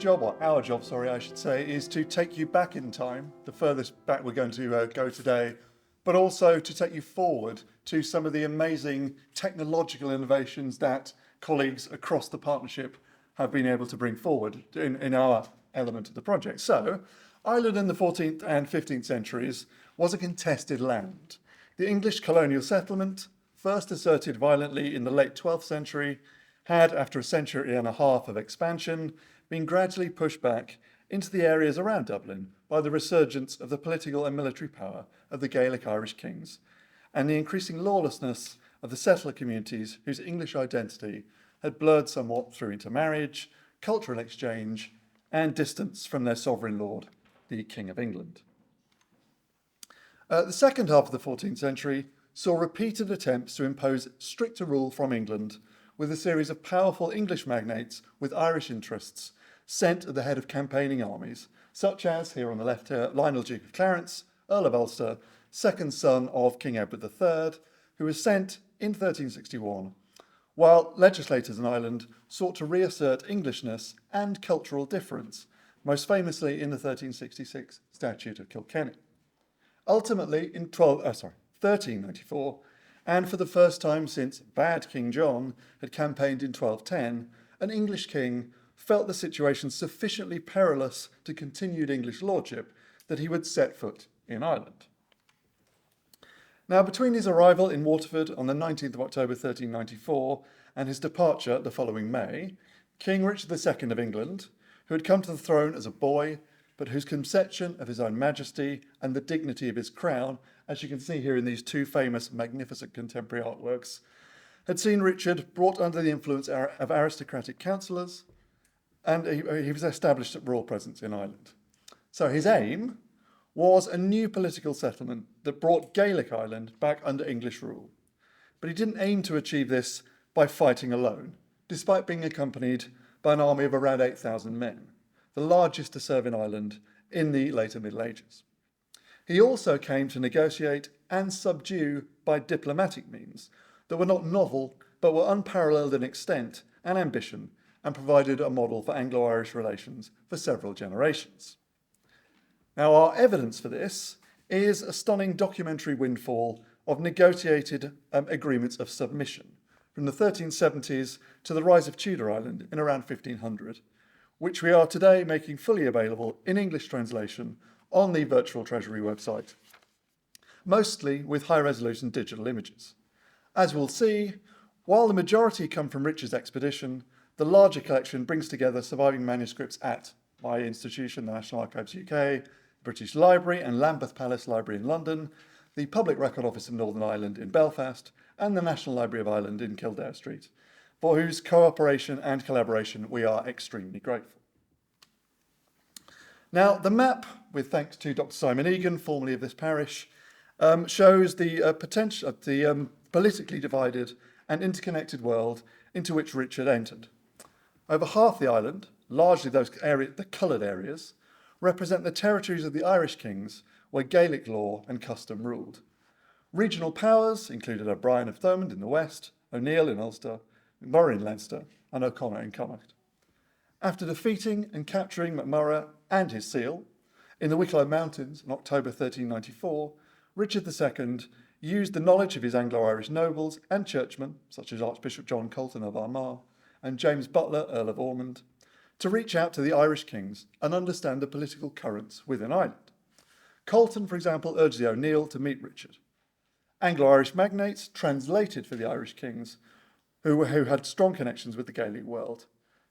job, or our job, sorry, I should say, is to take you back in time, the furthest back we're going to go today, but also to take you forward to some of the amazing technological innovations that colleagues across the partnership have been able to bring forward in our element of the project. So, Ireland in the 14th and 15th centuries was a contested land. The English colonial settlement, first asserted violently in the late 12th century, had, after a century and a half of expansion, been gradually pushed back into the areas around Dublin by the resurgence of the political and military power of the Gaelic Irish kings and the increasing lawlessness of the settler communities whose English identity had blurred somewhat through intermarriage, cultural exchange, and distance from their sovereign lord, the King of England. The second half of the 14th century saw repeated attempts to impose stricter rule from England, with a series of powerful English magnates with Irish interests sent at the head of campaigning armies, such as, here on the left here, Lionel Duke of Clarence, Earl of Ulster, second son of King Edward III, who was sent in 1361, while legislators in Ireland sought to reassert Englishness and cultural difference, most famously in the 1366 Statute of Kilkenny. Ultimately, in 1394, and for the first time since bad King John had campaigned in 1210, an English king felt the situation sufficiently perilous to continued English lordship that he would set foot in Ireland. Now, between his arrival in Waterford on the 19th of October 1394 and his departure the following May, King Richard II of England, who had come to the throne as a boy, but whose conception of his own majesty and the dignity of his crown, as you can see here in these two famous, magnificent contemporary artworks, had seen Richard brought under the influence of aristocratic councillors, and he was established at royal presence in Ireland. So his aim was a new political settlement that brought Gaelic Ireland back under English rule. But he didn't aim to achieve this by fighting alone, despite being accompanied by an army of around 8,000 men, the largest to serve in Ireland in the later Middle Ages. He also came to negotiate and subdue by diplomatic means that were not novel, but were unparalleled in extent and ambition, and provided a model for Anglo-Irish relations for several generations. Now, our evidence for this is a stunning documentary windfall of negotiated agreements of submission from the 1370s to the rise of Tudor Ireland in around 1500, which we are today making fully available in English translation on the Virtual Treasury website, mostly with high-resolution digital images. As we'll see, while the majority come from Richard's expedition, the larger collection brings together surviving manuscripts at my institution, the National Archives UK, British Library and Lambeth Palace Library in London, the Public Record Office of Northern Ireland in Belfast, and the National Library of Ireland in Kildare Street, for whose cooperation and collaboration we are extremely grateful. Now, the map, with thanks to Dr. Simon Egan, formerly of this parish, shows the potential of the politically divided and interconnected world into which Richard entered. Over half the island, largely the coloured areas, represent the territories of the Irish kings where Gaelic law and custom ruled. Regional powers included O'Brien of Thomond in the west, O'Neill in Ulster, Murray in Leinster, and O'Connor in Connacht. After defeating and capturing MacMurrough and his seal in the Wicklow Mountains in October 1394, Richard II used the knowledge of his Anglo-Irish nobles and churchmen, such as Archbishop John Colton of Armagh and James Butler, Earl of Ormond, to reach out to the Irish kings and understand the political currents within Ireland. Colton, for example, urged the O'Neill to meet Richard. Anglo-Irish magnates translated for the Irish kings, who had strong connections with the Gaelic world.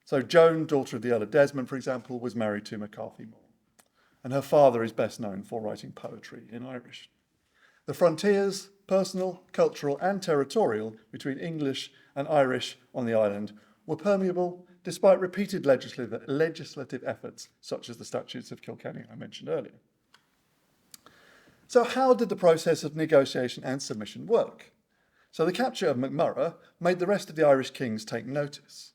So Joan, daughter of the Earl of Desmond, for example, was married to MacCarthy More, and her father is best known for writing poetry in Irish. The frontiers, personal, cultural, and territorial between English and Irish on the island were permeable despite repeated legislative efforts, such as the Statutes of Kilkenny I mentioned earlier. So how did the process of negotiation and submission work? So the capture of MacMurrough made the rest of the Irish kings take notice.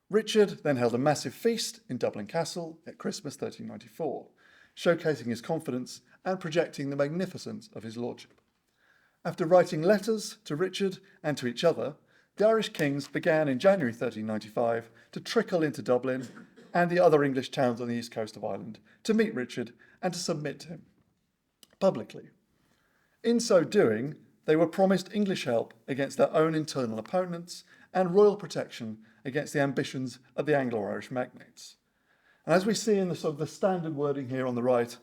Richard then held a massive feast in Dublin Castle at Christmas 1394, showcasing his confidence and projecting the magnificence of his lordship. After writing letters to Richard and to each other, the Irish kings began in January 1395 to trickle into Dublin and the other English towns on the east coast of Ireland to meet Richard and to submit to him publicly. In so doing, they were promised English help against their own internal opponents and royal protection against the ambitions of the Anglo-Irish magnates. And as we see in the standard wording here on the right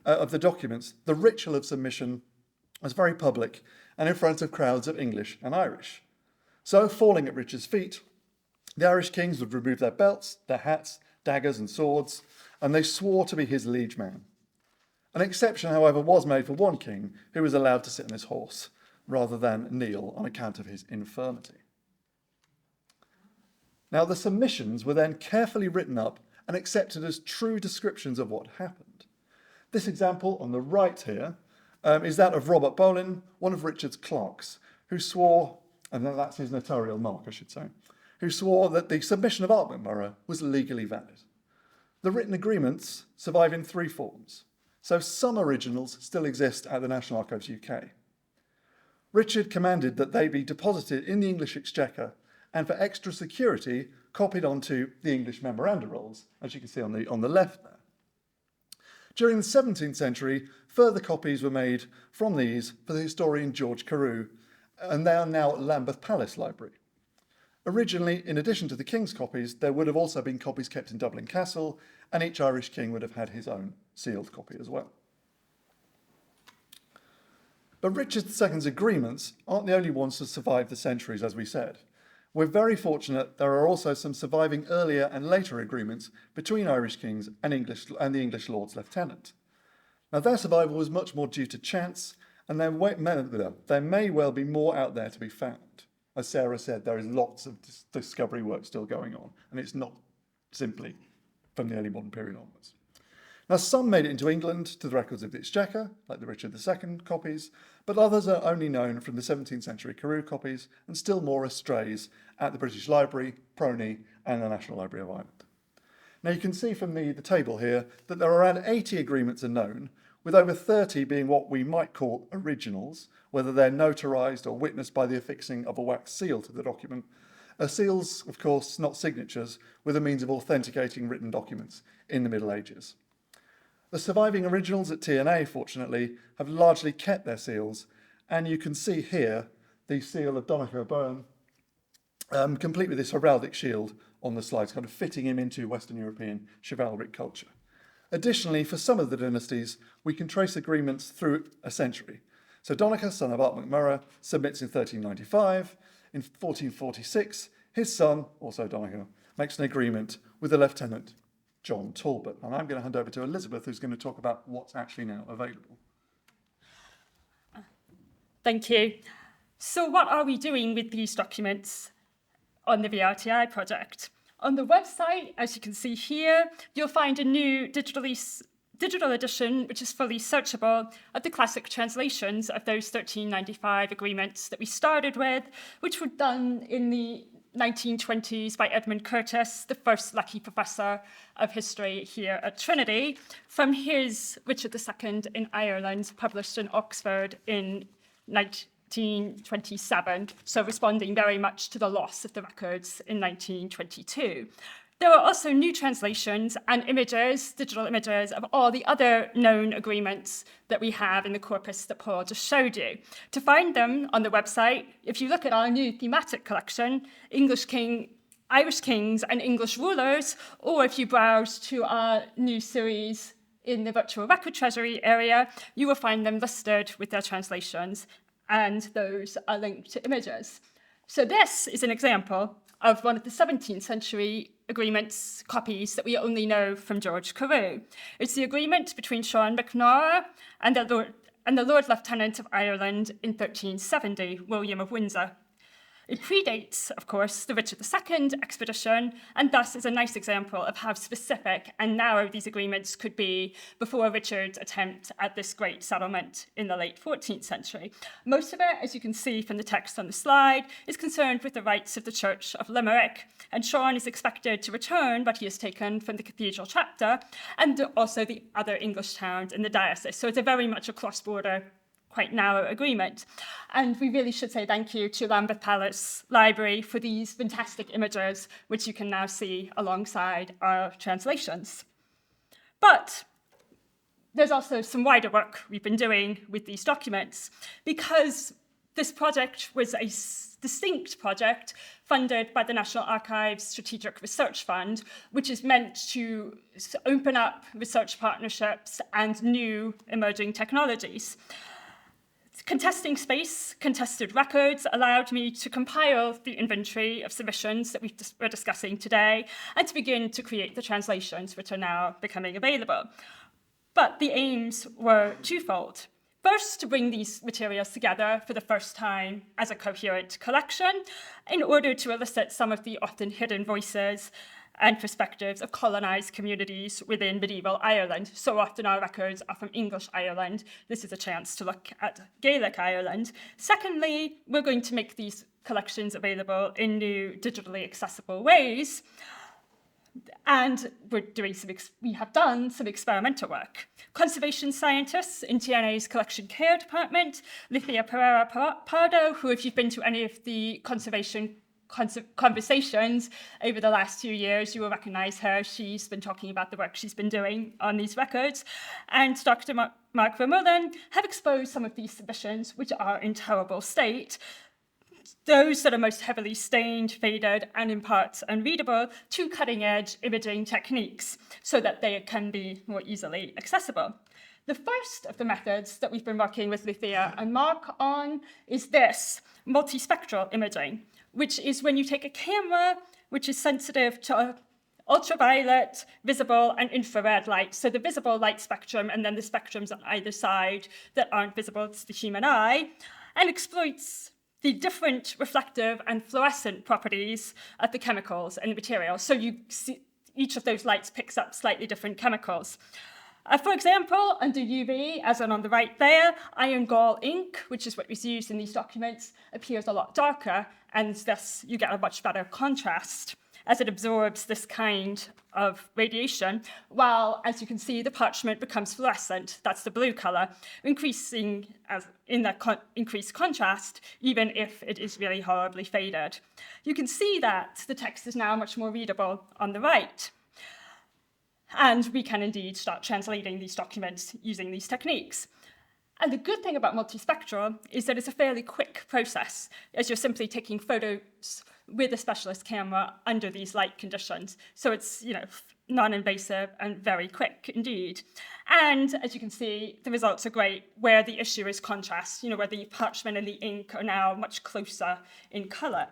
of the documents, the ritual of submission was very public and in front of crowds of English and Irish. So, falling at Richard's feet, the Irish kings would remove their belts, their hats, daggers and swords, and they swore to be his liege man. An exception, however, was made for one king who was allowed to sit on his horse rather than kneel on account of his infirmity. Now, the submissions were then carefully written up and accepted as true descriptions of what happened. This example on the right here is that of Robert Bolin, one of Richard's clerks, who swore, and that's his notarial mark, I should say, who swore that the submission of Ardmurray was legally valid. The written agreements survive in three forms, so some originals still exist at the National Archives UK. Richard commanded that they be deposited in the English Exchequer and for extra security copied onto the English memoranda rolls, as you can see on the left there. During the 17th century, further copies were made from these for the historian George Carew, and they are now at Lambeth Palace Library. Originally, in addition to the king's copies, there would have also been copies kept in Dublin Castle, and each Irish king would have had his own sealed copy as well. But Richard II's agreements aren't the only ones to survive the centuries, as we said. We're very fortunate there are also some surviving earlier and later agreements between Irish kings and the English Lords Lieutenant. Now, their survival was much more due to chance, and there may well be more out there to be found. As Sarah said, there is lots of discovery work still going on, and it's not simply from the early modern period onwards. Now, some made it into England to the records of the Exchequer, like the Richard II copies, but others are only known from the 17th century Carew copies, and still more as strays at the British Library, Prony, and the National Library of Ireland. Now, you can see from the table here that there are around 80 agreements are known, with over 30 being what we might call originals, whether they're notarized or witnessed by the affixing of a wax seal to the document. Seals, of course, not signatures, were the means of authenticating written documents in the Middle Ages. The surviving originals at TNA, fortunately, have largely kept their seals, and you can see here the seal of Donogh Byrne, complete with this heraldic shield on the slides, kind of fitting him into Western European chivalric culture. Additionally, for some of the dynasties, we can trace agreements through a century. So Donogh, son of Art McMurrough, submits in 1395. In 1446, his son, also Donogh, makes an agreement with the lieutenant, John Talbot. And I'm going to hand over to Elizabeth, who's going to talk about what's actually now available. Thank you. So what are we doing with these documents on the VRTI project? On the website, as you can see here, you'll find a new digital edition, which is fully searchable, of the classic translations of those 1395 agreements that we started with, which were done in the 1920s by Edmund Curtis, the first lucky professor of history here at Trinity, from his Richard II in Ireland, published in Oxford in 1927, so responding very much to the loss of the records in 1922. There are also new translations and images, digital images, of all the other known agreements that we have in the corpus that Paul just showed you. To find them on the website, if you look at our new thematic collection, Irish Kings and English Rulers, or if you browse to our new series in the virtual record treasury area, you will find them listed with their translations, and those are linked to images. So this is an example of one of the 17th century agreements copies that we only know from George Carew. It's the agreement between Sean McNaughton and the Lord Lieutenant of Ireland in 1370, William of Windsor. It predates, of course, the Richard II expedition, and thus is a nice example of how specific and narrow these agreements could be before Richard's attempt at this great settlement in the late 14th century. Most of it, as you can see from the text on the slide, is concerned with the rights of the Church of Limerick, and Sean is expected to return what he has taken from the cathedral chapter, and also the other English towns in the diocese. So it's a very much a cross-border quite narrow agreement. And we really should say thank you to Lambeth Palace Library for these fantastic images, which you can now see alongside our translations. But there's also some wider work we've been doing with these documents, because this project was a distinct project funded by the National Archives Strategic Research Fund, which is meant to open up research partnerships and new emerging technologies. Contesting space, contested records allowed me to compile the inventory of submissions that we're discussing today and to begin to create the translations which are now becoming available. But the aims were twofold. First, to bring these materials together for the first time as a coherent collection in order to elicit some of the often hidden voices and perspectives of colonised communities within medieval Ireland. So often our records are from English Ireland. This is a chance to look at Gaelic Ireland. Secondly, we're going to make these collections available in new digitally accessible ways. And we have done some experimental work. Conservation scientists in TNA's Collection Care Department, Lithia Pereira-Pardo, who, if you've been to any of the conservation conversations over the last 2 years, you will recognise her. She's been talking about the work she's been doing on these records. And Dr. Mark Vermeulen have exposed some of these submissions, which are in terrible state, those that are most heavily stained, faded, and in parts unreadable, to cutting-edge imaging techniques so that they can be more easily accessible. The first of the methods that we've been working with Lithia and Mark on is this, multispectral imaging, which is when you take a camera which is sensitive to ultraviolet, visible, and infrared light. So the visible light spectrum and then the spectrums on either side that aren't visible to the human eye, and exploits the different reflective and fluorescent properties of the chemicals and materials. So you see each of those lights picks up slightly different chemicals. For example, under UV, as on the right there, iron gall ink, which is what is used in these documents, appears a lot darker, and thus you get a much better contrast as it absorbs this kind of radiation, while, as you can see, the parchment becomes fluorescent. That's the blue color, increasing in that increased contrast, even if it is really horribly faded. You can see that the text is now much more readable on the right. And we can indeed start translating these documents using these techniques. And the good thing about multispectral is that it's a fairly quick process, as you're simply taking photos with a specialist camera under these light conditions. So it's, non-invasive and very quick indeed. And as you can see, the results are great where the issue is contrast, where the parchment and the ink are now much closer in color.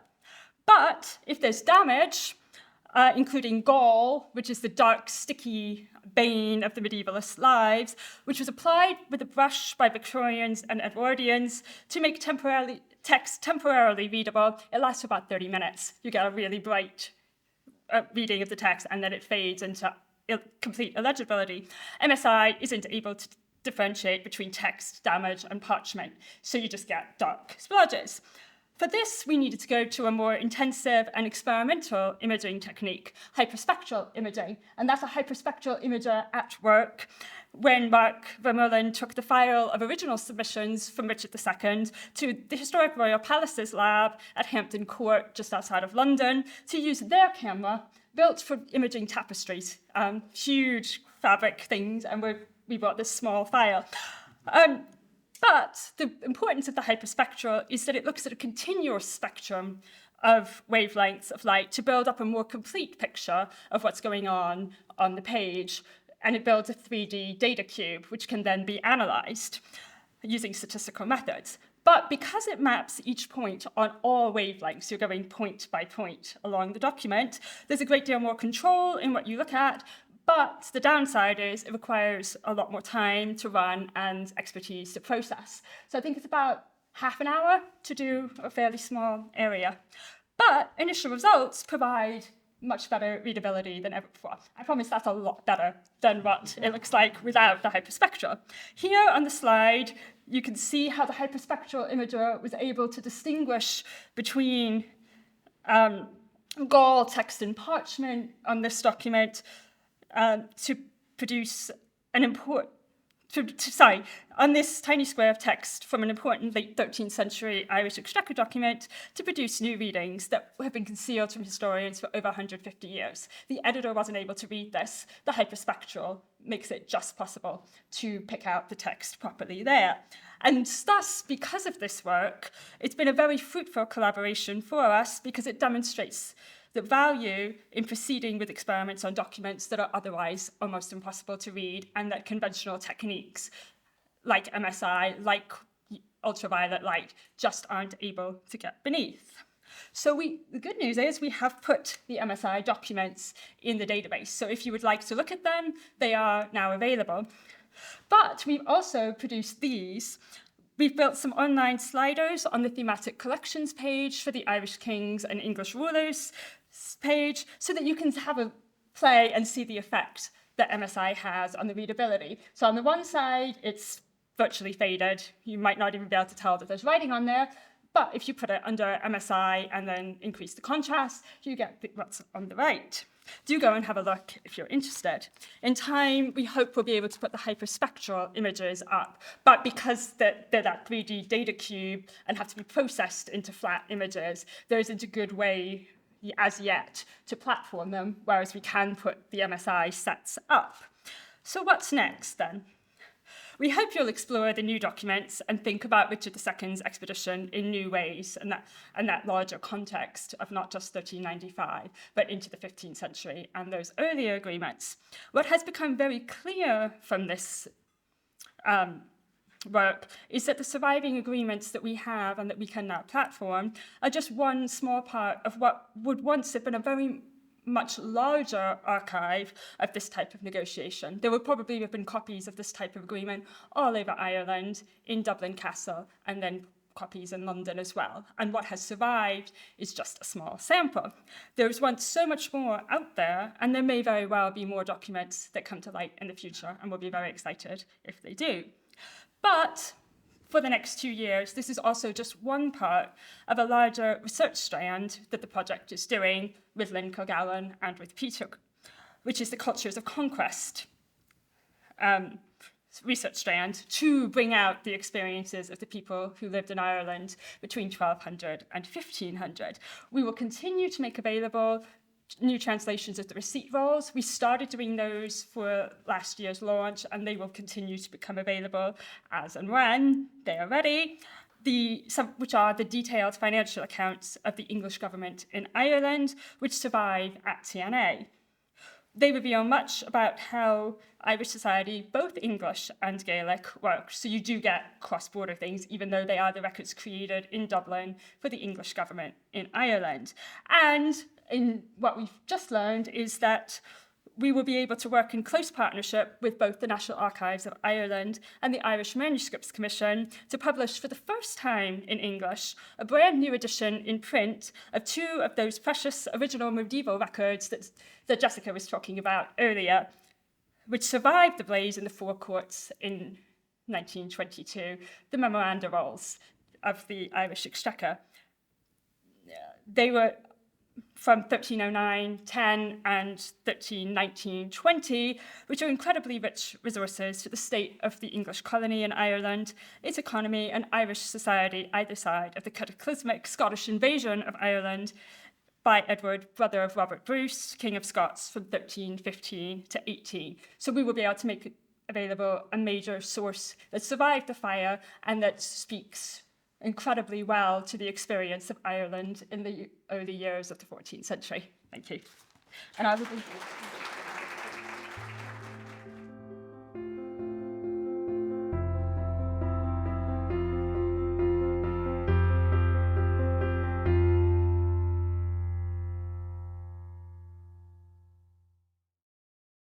But if there's damage, including gall, which is the dark, sticky bane of the medievalists' lives, which was applied with a brush by Victorians and Edwardians to make text temporarily readable. It lasts about 30 minutes. You get a really bright reading of the text, and then it fades into complete illegibility. MSI isn't able to differentiate between text, damage, and parchment, so you just get dark splodges. For this, we needed to go to a more intensive and experimental imaging technique, hyperspectral imaging. And that's a hyperspectral imager at work when Mark Vermeulen took the file of original submissions from Richard II to the Historic Royal Palace's lab at Hampton Court, just outside of London, to use their camera built for imaging tapestries, huge fabric things, and we brought this small file. But the importance of the hyperspectral is that it looks at a continuous spectrum of wavelengths of light to build up a more complete picture of what's going on the page. And it builds a 3D data cube, which can then be analyzed using statistical methods. But because it maps each point on all wavelengths, you're going point by point along the document, there's a great deal more control in what you look at. But the downside is it requires a lot more time to run and expertise to process. So I think it's about half an hour to do a fairly small area. But initial results provide much better readability than ever before. I promise that's a lot better than what it looks like without the hyperspectral. Here on the slide, you can see how the hyperspectral imager was able to distinguish between gall, text, and parchment on this document to produce an on this tiny square of text from an important late 13th century Irish Exchequer document to produce new readings that have been concealed from historians for over 150 years. The editor wasn't able to read this. The hyperspectral makes it just possible to pick out the text properly there. And thus, because of this work, it's been a very fruitful collaboration for us because it demonstrates the value in proceeding with experiments on documents that are otherwise almost impossible to read, and that conventional techniques like MSI, like ultraviolet light, just aren't able to get beneath. So the good news is we have put the MSI documents in the database. So if you would like to look at them, they are now available. But we've also produced these. We've built some online sliders on the thematic collections page for the Irish kings and English rulers page so that you can have a play and see the effect that MSI has on the readability. So on the one side, it's virtually faded. You might not even be able to tell that there's writing on there. But if you put it under MSI and then increase the contrast, you get what's on the right. Do go and have a look if you're interested. In time, we hope we'll be able to put the hyperspectral images up, but because they're that 3D data cube and have to be processed into flat images, there isn't a good way as yet to platform them, whereas we can put the MSI sets up. So what's next then? We hope you'll explore the new documents and think about Richard II's expedition in new ways and that larger context of not just 1395, but into the 15th century and those earlier agreements. What has become very clear from this work is that the surviving agreements that we have and that we can now platform are just one small part of what would once have been a very much larger archive of this type of negotiation. There would probably have been copies of this type of agreement all over Ireland, in Dublin Castle, and then copies in London as well. And what has survived is just a small sample. There was once so much more out there, and there may very well be more documents that come to light in the future, and we'll be very excited if they do. But for the next 2 years, this is also just one part of a larger research strand that the project is doing with Lynn Kilgallen and with Peter, which is the Cultures of Conquest research strand to bring out the experiences of the people who lived in Ireland between 1200 and 1500. We will continue to make available new translations of the receipt rolls. We started doing those for last year's launch, and they will continue to become available as and when they are ready, which are the detailed financial accounts of the English government in Ireland, which survive at TNA. They reveal much about how Irish society, both English and Gaelic, works. So you do get cross-border things, even though they are the records created in Dublin for the English government in Ireland. And in what we've just learned is that we will be able to work in close partnership with both the National Archives of Ireland and the Irish Manuscripts Commission to publish for the first time in English a brand new edition in print of 2 of those precious original medieval records that Jessica was talking about earlier, which survived the blaze in the Four Courts in 1922, the memoranda rolls of the Irish Exchequer. They were from 1309-10 and 1319-20, which are incredibly rich resources for the state of the English colony in Ireland, its economy, and Irish society either side of the cataclysmic Scottish invasion of Ireland by Edward, brother of Robert Bruce, King of Scots, from 1315 to 18. So we will be able to make available a major source that survived the fire and that speaks incredibly well to the experience of Ireland in the early years of the 14th century. Thank you. And I will be